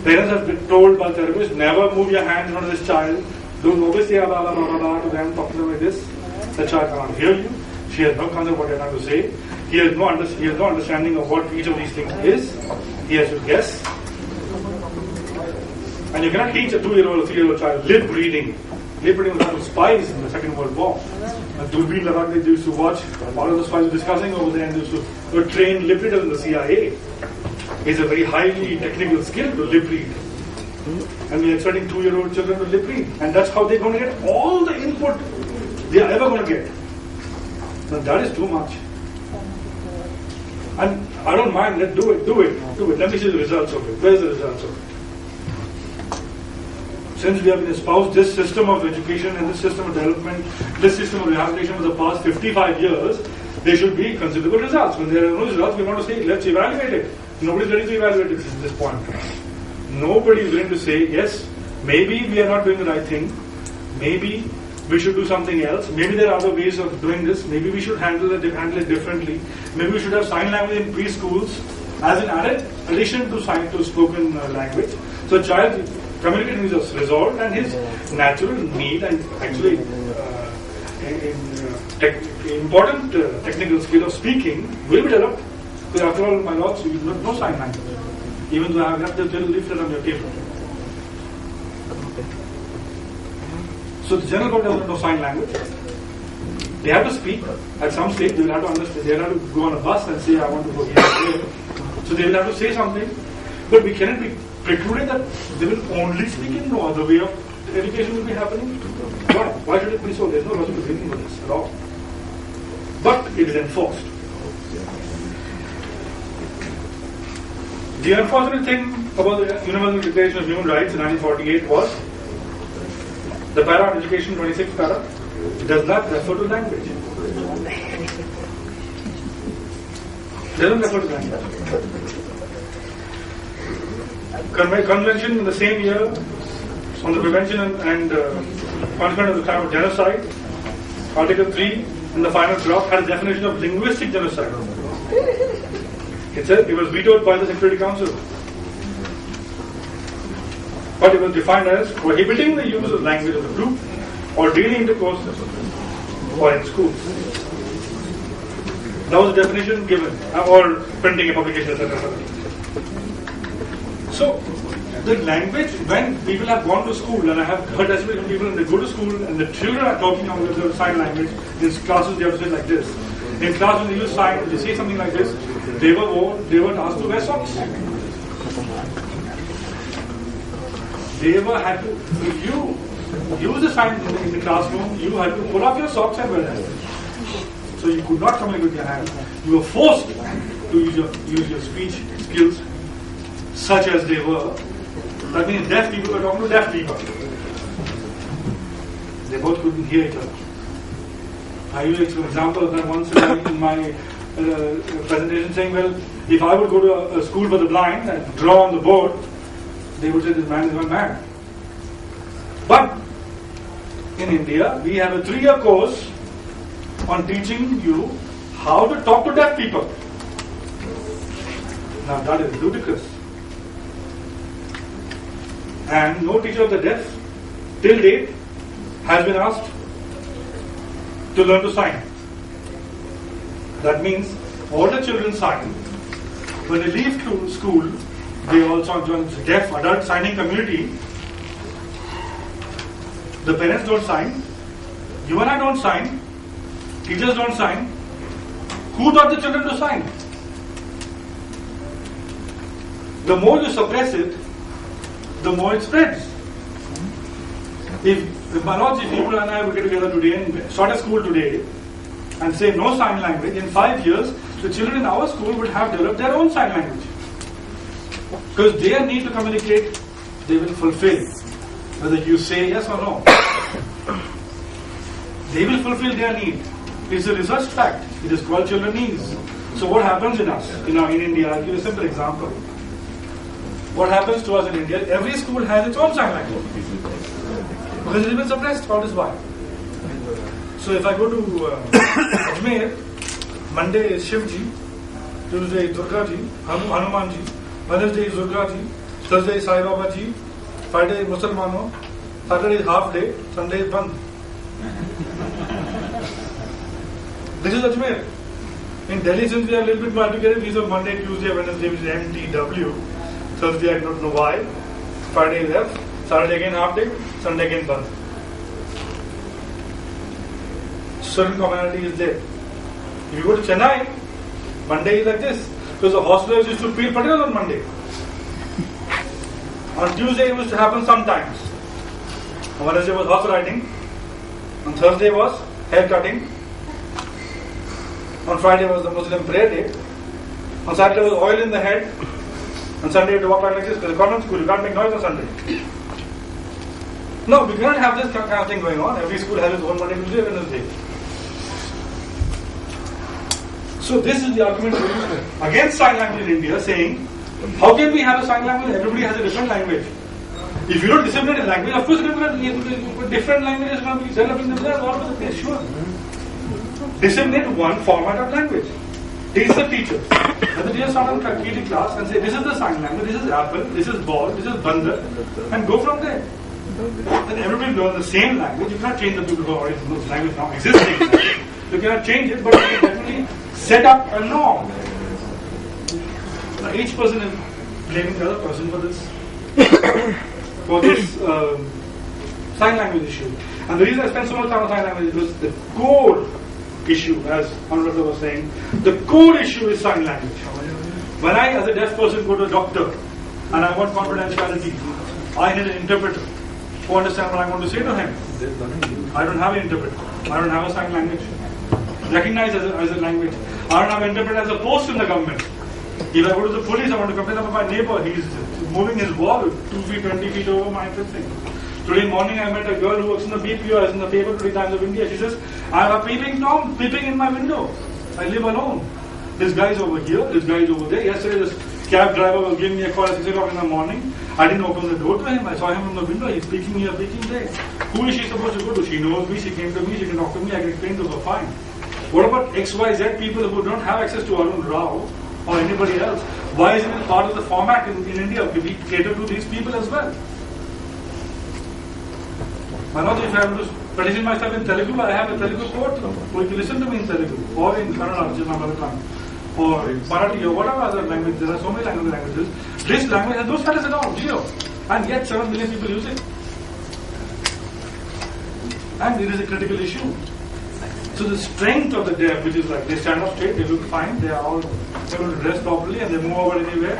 Parents have been told by therapists, never move your hands in front of this child. Don't always say blah, blah, blah, blah to them, talk to them like this. The child cannot hear you. She has no concept of what you're trying to say. He has no understanding of what each of these things is. He has to guess. And you cannot teach a 2-year-old or 3-year-old child lip reading. Lip reading was done with spies in the Second World War. Durbin Lavak, they used to watch, all of the spies were discussing over there and they were trained lip readers in the CIA. It's a very highly technical skill to lip read. And we are expecting 2-year-old children to lip read. And that's how they're going to get all the input they are ever going to get. Now that is too much. And I don't mind, do it. Let me see the results of it. Where's the results of it? Since we have espoused this system of education and this system of development, this system of rehabilitation for the past 55 years, there should be considerable results. When there are no results, we want to say, let's evaluate it. Nobody's ready to evaluate it at this point. Nobody is willing to say, yes, maybe we are not doing the right thing. Maybe we should do something else. Maybe there are other ways of doing this. Maybe we should handle it differently. Maybe we should have sign language in preschools as an addition to spoken language. So child communicating is resolved and his natural need and actually important technical skill of speaking will be developed. Because after all, my lords, you have no sign language. Even though I have left the little leaflet on your table. So the general public doesn't know sign language. They have to speak. At some stage, they will have to understand. They will have to go on a bus and say, I want to go here and there. So they will have to say something. But we cannot be precluded that they will only speak in no other way of education will be happening. Why? Why should it be so? There is no logical reason for this at all. But it is enforced. The unfortunate thing about the Universal Declaration of Human Rights in 1948 was the para on education, 26th para, does not refer to language. Doesn't refer to language. Convention in the same year on the prevention and punishment of the crime of genocide, Article 3 in the final draft had a definition of linguistic genocide. It said it was vetoed by the Security Council. But it was defined as prohibiting the use of language of the group or daily intercourse or in schools. That was the definition given, or printing a publication, etc. So, the language, when people have gone to school, and I have heard testimony from people, and they go to school, and the children are talking on the sign language, in classes they have to say like this. In class, when they use sign, they say something like this, they were asked to wear socks. They were had to, if you use the sign in the classroom, you had to pull off your socks and wear them. So you could not communicate with your hands. You were forced to use your speech skills, such as they were. That means deaf people were talking to deaf people. They both couldn't hear each other. I use an example of that once in my presentation saying, well, if I would go to a school for the blind and draw on the board, they would say this man is one man. But in India, we have a 3-year course on teaching you how to talk to deaf people. Now that is ludicrous. And no teacher of the deaf till date has been asked to learn to sign. That means all the children sign. When they leave to school, they also join the deaf adult signing community. The parents don't sign. You and I don't sign. Teachers don't sign. Who taught the children to sign? The more you suppress it, the more it spreads. If my if you and I would get together today and start a school today and say no sign language, in 5 years, the children in our school would have developed their own sign language. Because their need to communicate, they will fulfill. Whether you say yes or no. They will fulfill their need. It's a research fact. It is called children needs. So what happens in us? In India, I'll give you a simple example. What happens to us in India? Every school has its own sign language. Because it has been suppressed. That is why. So if I go to Ajmer, Monday is Shivji, Tuesday is Durgaji, Hanumanji, Wednesday is Durgaji, Thursday is Sai Baba Ji, Friday is Musalmano, Saturday is half day, Sunday is Bandh. This is Ajmer. In Delhi, since we are a little bit more educated, these are Monday, Tuesday, Wednesday, which is MTW. Thursday, I don't know why. Friday is F. Saturday again half day. Sunday again Bandh. Certain commonality is there. If you go to Chennai, Monday is like this. Because the hostelers used to peel potatoes on Monday. On Tuesday it used to happen sometimes. On Wednesday was horse riding. On Thursday was hair cutting. On Friday was the Muslim prayer day. On Saturday there was oil in the head. On Sunday you have to walk around like this because the convent school, you can't make noise on Sunday. No, we cannot have this kind of thing going on. Every school has its own Monday, Tuesday, Wednesday. So this is the argument against sign language in India, saying, how can we have a sign language? Everybody has a different language. If you don't disseminate a language, of course different languages are going to be developing themselves all over the place, sure. Disseminate one format of language. Teach the teacher. And the teacher start a creative class and say, this is the sign language, this is apple, this is ball, this is bandar, and go from there. Then everybody learns the same language. You cannot change the people who are already in those language now existing. You cannot change it, but you can definitely set up a norm. Now each person is blaming the other person for this sign language issue. And the reason I spent so much time on sign language was the core issue, as Anuradha was saying. The core issue is sign language. When I, as a deaf person, go to a doctor and I want confidentiality, I need an interpreter who understands what I want to say to him. I don't have an interpreter. I don't have a sign language recognized as a language. I don't have an interpreter as a post in the government. If I go to the police, I want to complain about my neighbor. He's moving his wall 2 feet, 20 feet over my thing. Today morning I met a girl who works in the BPO, as in the paper today, Times of India. She says, I have a peeping Tom peeping in my window. I live alone. This guy is over here, this guy is over there. Yesterday this cab driver was giving me a call at 6 o'clock in the morning. I didn't open the door to him. I saw him from the window. He's speaking here, speaking there. Who is she supposed to go to? She knows me, she came to me, she can talk to me, I can explain to her, fine. What about XYZ people who don't have access to Arun Rao or anybody else? Why isn't it part of the format in India? We cater to these people as well. Why not, if I have to petition myself in Telugu, I have a Telugu court who will listen to me in Telugu or in Kannada, which is my mother tongue, or Marathi or whatever other language. There are so many languages. This language has no status at all, zero. And yet 7 million people use it. And it is a critical issue. So the strength of the deaf, which is like they stand up straight, they look fine, they are all able to dress properly and they move over anywhere,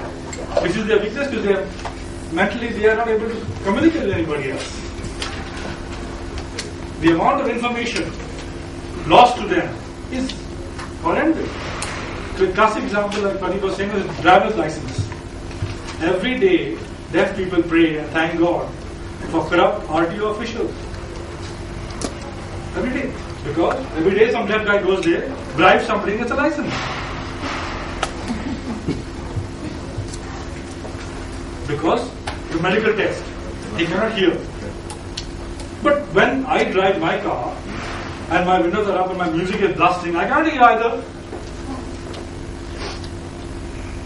which is their weakness because they are mentally they are not able to communicate with anybody else. The amount of information lost to them is horrendous. So a classic example, like Pradeep was saying, is driver's license. Every day, deaf people pray and thank God for corrupt RTO officials. Every day. Because every day some deaf guy goes there, bribes somebody and gets a license. Because the medical test, he cannot hear. But when I drive my car and my windows are up and my music is blasting, I can't hear either.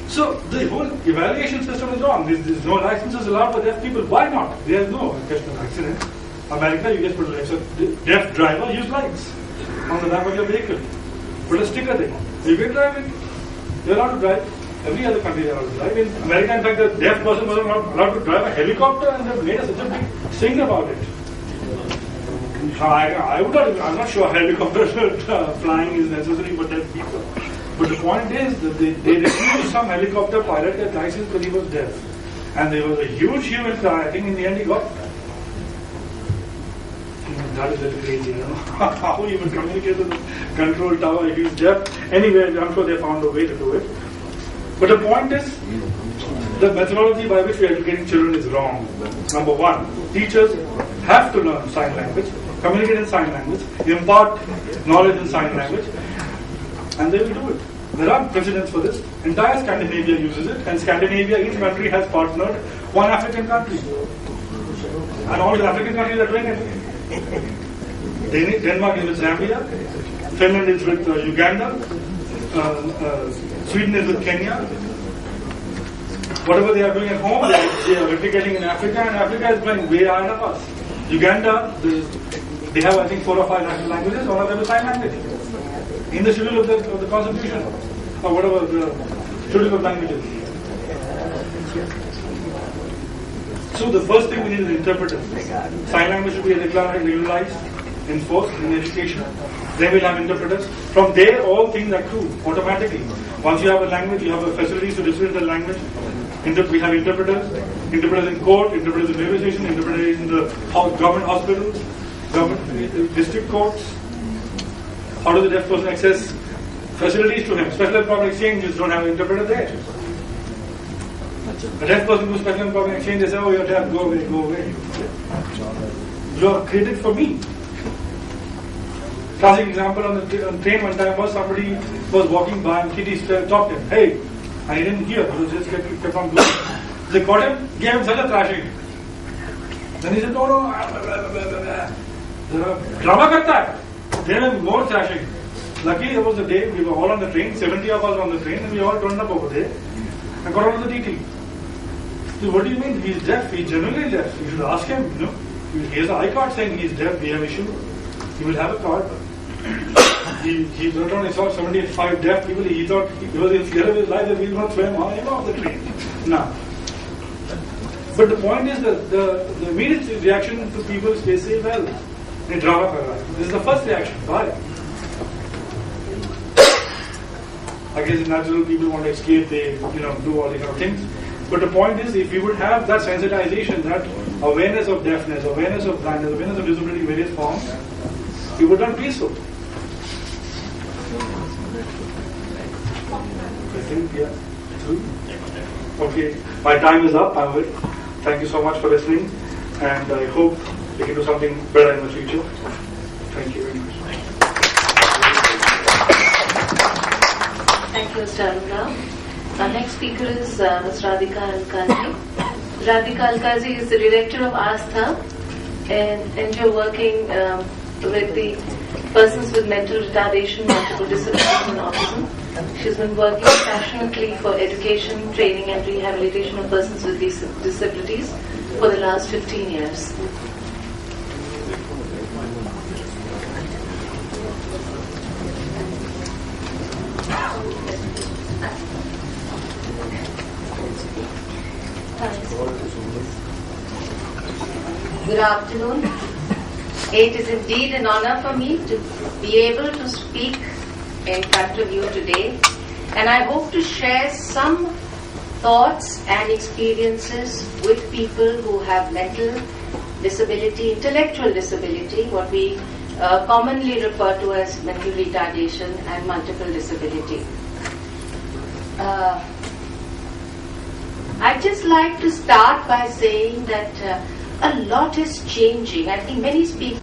So the whole evaluation system is wrong. There's no licenses allowed for deaf people. Why not? There's no question of accident. America, you just put a deaf driver, use lights on the back of your vehicle. Put a sticker there. You can drive it. You're allowed to drive. Every other country is allowed to drive. In America, in fact, the deaf person was not allowed to drive a helicopter and they made such a big thing about it. I'm not sure helicopter flying is necessary for deaf people. But the point is that they refused some helicopter pilot get license because he was deaf. And there was a huge hue and cry. I think in the end he got. That is a little crazy, you know. How you would communicate with the control tower if he's deaf? Anyway, I'm sure they found a way to do it. But the point is, the methodology by which we are educating children is wrong. Number one, teachers have to learn sign language, communicate in sign language, impart knowledge in sign language, and they will do it. There are precedents for this. Entire Scandinavia uses it, and Scandinavia, each country has partnered one African country. And all the African countries are doing it. Denmark is with Zambia, Finland is with Uganda, Sweden is with Kenya. Whatever they are doing at home, they are replicating in Africa, and Africa is going way ahead of us. Uganda, they have I think 4 or 5 national languages, one of them is sign language. In the schedule of the constitution, or whatever the schedule of languages. So the first thing we need is interpreters. Sign language should be regularized, enforced in education. Then we'll have interpreters. From there, all things accrue automatically. Once you have a language, you have a facilities to distribute the language. We have interpreters in court, interpreters in railway station, interpreters in the government hospitals, government district courts. How does the deaf person access facilities to him. Special employment exchanges don't have an interpreter there. A deaf person goes special employment exchange, they say, oh, you're deaf, go away, go away. You are created for me. Classic example on the train one time was somebody was walking by and Kitty stopped him. Hey, and he didn't hear, he was just kept on going. They caught him, gave him such a thrashing. Then he said, no, drama karta hai. Gave him more thrashing. Luckily, there was the day we were all on the train, 70 of us were on the train, and we all turned up over there and got on to the DT. So what do you mean? He's deaf. He's genuinely deaf. You should ask him. You know, he has an I-card saying he's deaf. We have issue. He will have a card. He wrote on. He saw 75 deaf people. He thought he was in fear of his life that we will not throw him off the train. No. But the point is that the immediate reaction to people is they say, well, they drama kar raha hai. This is the first reaction. Why? I guess natural people want to escape. They do all these kind of things. But the point is, if we would have that sensitization, that awareness of deafness, awareness of blindness, awareness of disability in various forms, we would not be so. I think, yeah. Okay, my time is up. Thank you so much for listening, and I hope we can do something better in the future. Thank you very much. Thank you, Mr. Aruna. Our next speaker is Ms. Radhika Alkazi. Radhika Alkazi is the director of Astha, and you're working with the persons with mental retardation, multiple disabilities, and autism. She's been working passionately for education, training, and rehabilitation of persons with these disabilities for the last 15 years. Good afternoon. It is indeed an honor for me to be able to speak in front of you today, and I hope to share some thoughts and experiences with people who have mental disability, intellectual disability, what we commonly refer to as mental retardation and multiple disability. I'd just like to start by saying that a lot is changing. I think many speakers